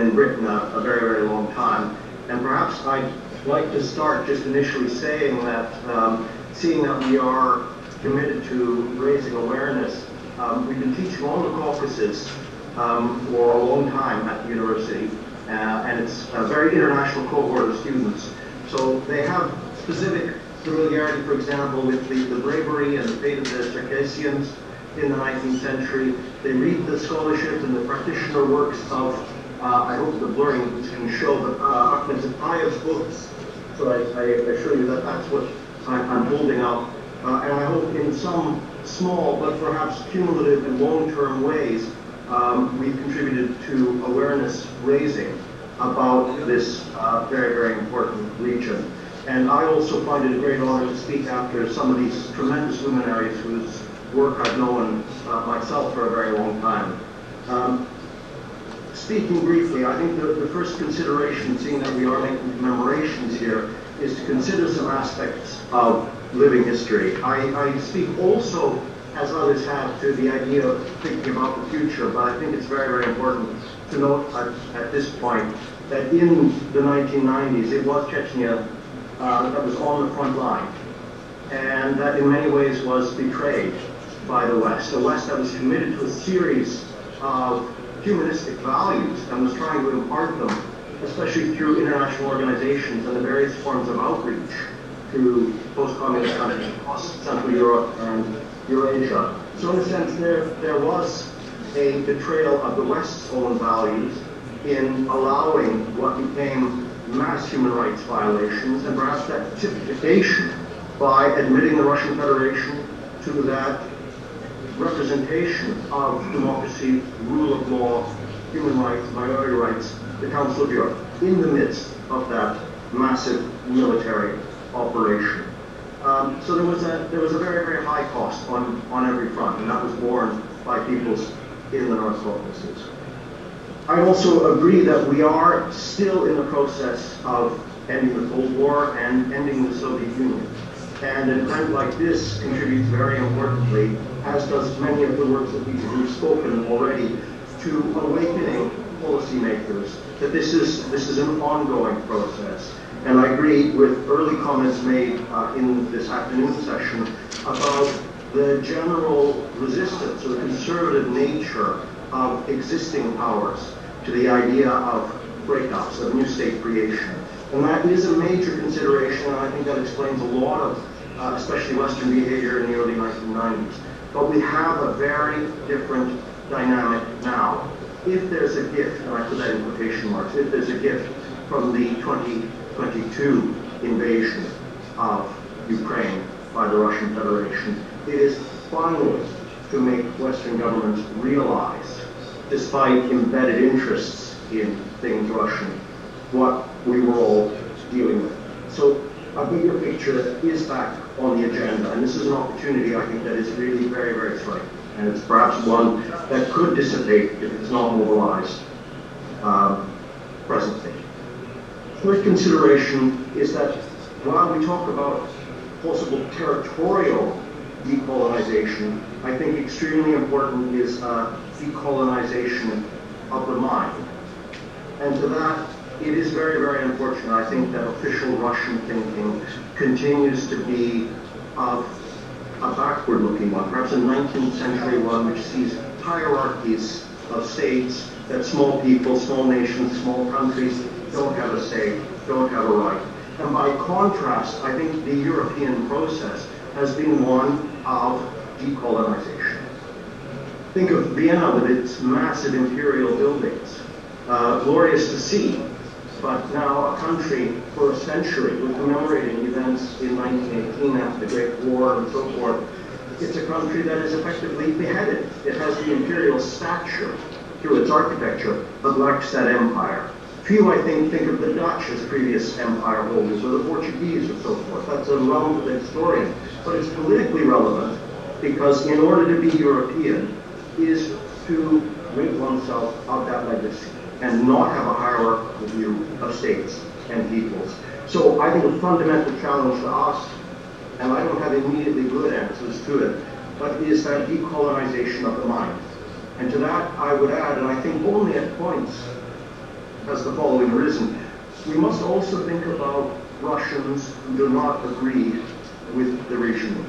in Britain a very, very long time. And perhaps I'd like to start just initially saying that, seeing that we are committed to raising awareness, we've been teaching all the caucuses for a long time at the university, and it's a very international cohort of students. So they have specific familiarity, for example, with the bravery and the fate of the Circassians in the 19th century. They read the scholarship and the practitioner works of, I hope the blurring can show, but Ahmed Zafayev's books. So I assure you that that's what I'm holding up. And I hope in some small but perhaps cumulative and long-term ways, we've contributed to awareness raising about this very, very important region. And I also find it a great honor to speak after some of these tremendous luminaries whose work I've known myself for a very long time. Speaking briefly, I think the first consideration, seeing that we are making commemorations here, is to consider some aspects of living history. I speak also, as others have, to the idea of thinking about the future, but I think it's very, very important to note at this point that in the 1990s, it was Chechnya that was on the front line, and that in many ways was betrayed by the West, a West that was committed to a series of humanistic values and was trying to impart them, especially through international organizations and the various forms of outreach to post-communist countries across Central Europe and Eurasia. So in a sense, there was a betrayal of the West's own values in allowing what became mass human rights violations, and perhaps that typification by admitting the Russian Federation to that representation of democracy, rule of law, human rights, minority rights, the Council of Europe, in the midst of that massive military operation. So there was a very, very high cost on every front, and that was borne by peoples in the North Caucasus. I also agree that we are still in the process of ending the Cold War and ending the Soviet Union. And an event like this contributes very importantly, as does many of the words that we've spoken already, to awakening policymakers that this is an ongoing process. And I agree with early comments made in this afternoon session about the general resistance or the conservative nature of existing powers to the idea of breakups, of new state creation. And that is a major consideration, and I think that explains a lot of, especially Western behavior in the early 1990s. But we have a very different dynamic now. If there's a gift, and I put that in quotation marks, if there's a gift from the 2022 invasion of Ukraine by the Russian Federation, it is finally to make Western governments realize, despite embedded interests in things Russian, what we were all dealing with. So a bigger picture is back on the agenda, and this is an opportunity, I think, that is really very, very striking, and it's perhaps one that could dissipate if it's not mobilized presently. Third consideration is that while we talk about possible territorial decolonization, I think extremely important is decolonization of the mind. And to that, it is very, very unfortunate. I think that official Russian thinking continues to be of a backward-looking one, perhaps a 19th century one which sees hierarchies of states, that small people, small nations, small countries don't have a say, don't have a right. And by contrast, I think the European process has been one of decolonization. Think of Vienna with its massive imperial buildings, glorious to see, but now a country for a century, we're commemorating events in 1918 after the Great War and so forth. It's a country that is effectively beheaded. It has the imperial stature through its architecture, but lacks that empire. Few, I think of the Dutch as previous empire holders, or the Portuguese, or so forth. That's a realm for the historian. But it's politically relevant because in order to be European is to rid oneself of that legacy and not have a hierarchical view of states and peoples. So I think a fundamental challenge to us, and I don't have immediately good answers to it, but is that decolonization of the mind. And to that I would add, and I think only at points has the following reason. We must also think about Russians who do not agree with the regime,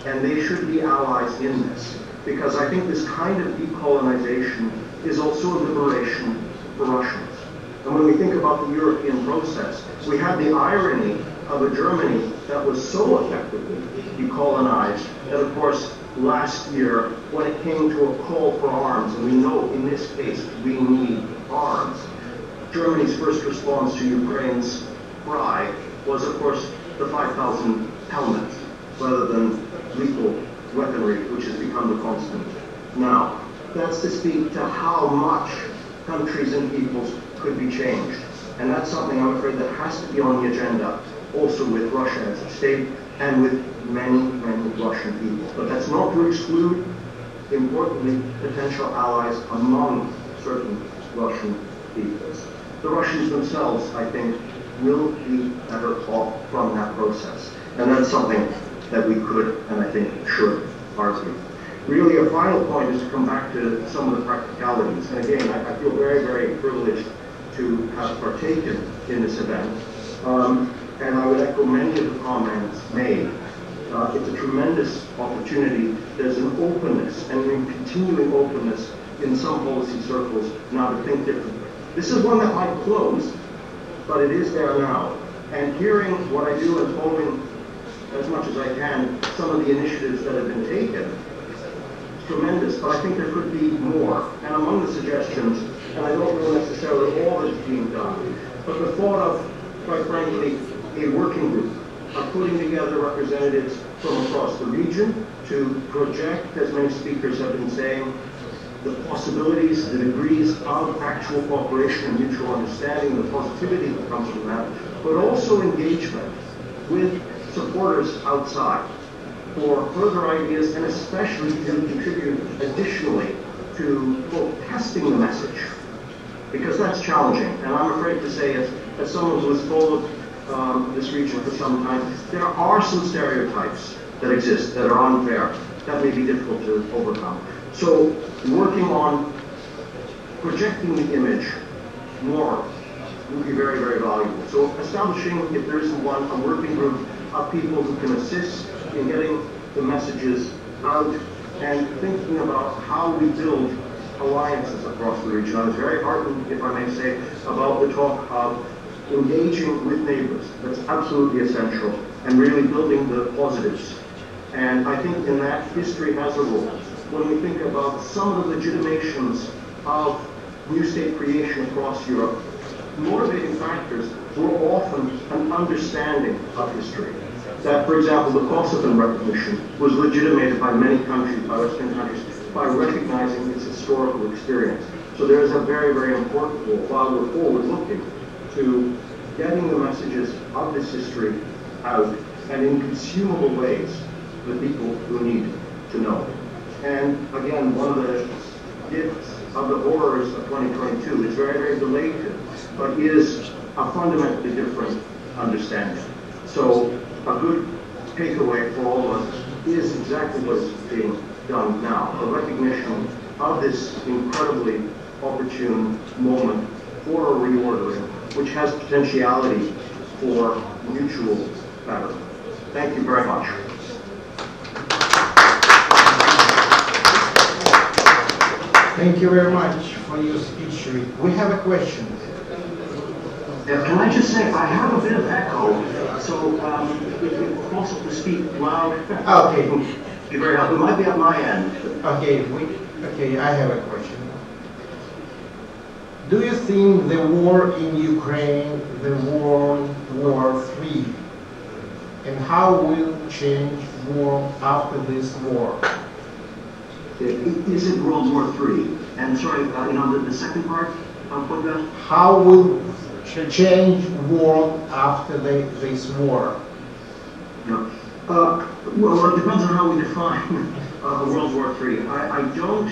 and they should be allies in this, because I think this kind of decolonization is also a liberation for Russians. And when we think about the European process, we had the irony of a Germany that was so effectively decolonized that, of course, last year, when it came to a call for arms, and we know in this case we need arms, Germany's first response to Ukraine's cry was, of course, the 5,000 helmets, rather than lethal weaponry, which has become the constant now. That's to speak to how much countries and peoples could be changed. And that's something I'm afraid that has to be on the agenda, also with Russia as a state, and with many, many Russian people. But that's not to exclude, importantly, potential allies among certain Russian peoples. The Russians themselves, I think, will be better off from that process. And that's something that we could, and I think should, argue. Really, a final point is to come back to some of the practicalities. And again, I feel very, very privileged to have partaken in this event. And I would echo many of the comments made. It's a tremendous opportunity. There's an openness and a continuing openness in some policy circles now to think differently. This is one that might close, but it is there now. And hearing what I do and following as much as I can some of the initiatives that have been taken, it's tremendous, but I think there could be more. And among the suggestions, and I don't know necessarily all that's being done, but the thought of, quite frankly, a working group of putting together representatives from across the region to project, as many speakers have been saying, the possibilities, the degrees of actual cooperation and mutual understanding, the positivity that comes from that, but also engagement with supporters outside for further ideas, and especially to contribute additionally to testing the message, because that's challenging. And I'm afraid to say, as someone who has followed this region for some time, there are some stereotypes that exist that are unfair, that may be difficult to overcome. So working on projecting the image more would be very, very valuable. So establishing, if there isn't one, a working group of people who can assist in getting the messages out and thinking about how we build alliances across the region. I was very heartened, if I may say, about the talk of engaging with neighbors. That's absolutely essential, and really building the positives. And I think in that, history has a role. When we think about some of the legitimations of new state creation across Europe, motivating factors were often an understanding of history. That, for example, the Kosovan recognition was legitimated by many countries, by Western countries, by recognizing its historical experience. So there is a very, very important role, while we're forward-looking, to getting the messages of this history out and in consumable ways to the people who need to know. And again, one of the gifts of the horrors of 2022 is very, very belated, but is a fundamentally different understanding. So a good takeaway for all of us is exactly what is being done now, a recognition of this incredibly opportune moment for a reordering, which has potentiality for mutual betterment. Thank you very much. Thank you very much for your speech. We have a question. Yeah, can I just say, I have a bit of echo, so if it's possible to speak loud. Okay. Be very helpful. It might be at my end. Okay, I have a question. Do you think the war in Ukraine, the World War III, and how will change war after this war? Is it World War III? And sorry, the second part, what that? How will change world after this war? Yeah. Well, it depends on how we define World War III. I don't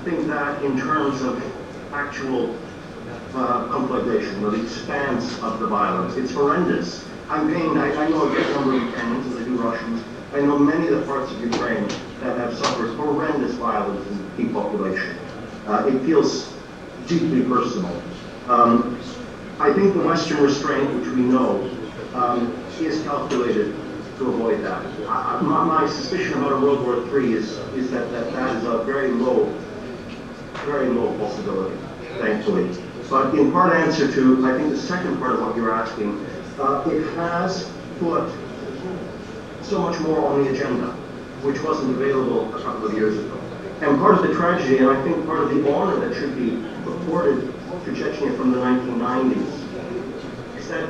think that in terms of actual conflagration, or the expanse of the violence. It's horrendous. I'm pained. I know a great number of Ukrainians, as I do Russians. I know many of the parts of Ukraine that have suffered horrendous violence and depopulation. It feels deeply personal. I think the Western restraint, which we know, is calculated to avoid that. My suspicion about a World War III is that is a very low possibility, thankfully. But in part answer to, I think, the second part of what you're asking, it has put so much more on the agenda, which wasn't available a couple of years ago. And part of the tragedy, and I think part of the honor that should be accorded to Chechnya from the 1990s, is that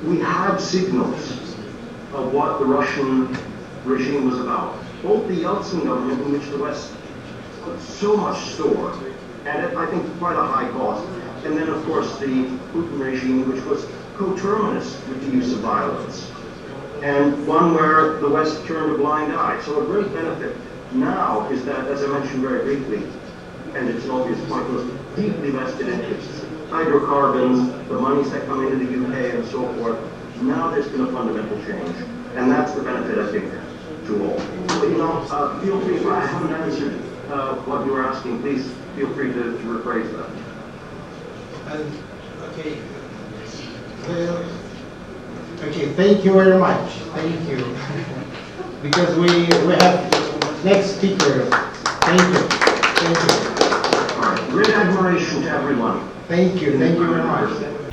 we have signals of what the Russian regime was about. Both the Yeltsin government, in which the West put so much store, and at, I think, quite a high cost, and then, of course, the Putin regime, which was coterminous with the use of violence, and one where the West turned a blind eye. So a great benefit now is that, as I mentioned very briefly, and it's an obvious point, those deeply vested interests, hydrocarbons, the monies that come into the UK and so forth, now there's been a fundamental change. And that's the benefit, I think, to all. But, you know, feel free, if I haven't answered what you were asking, please feel free to rephrase that. Okay. Okay, thank you very much. Thank you. Because we have next speaker. Thank you. Thank you. All right. Great admiration to everyone. Thank you very much.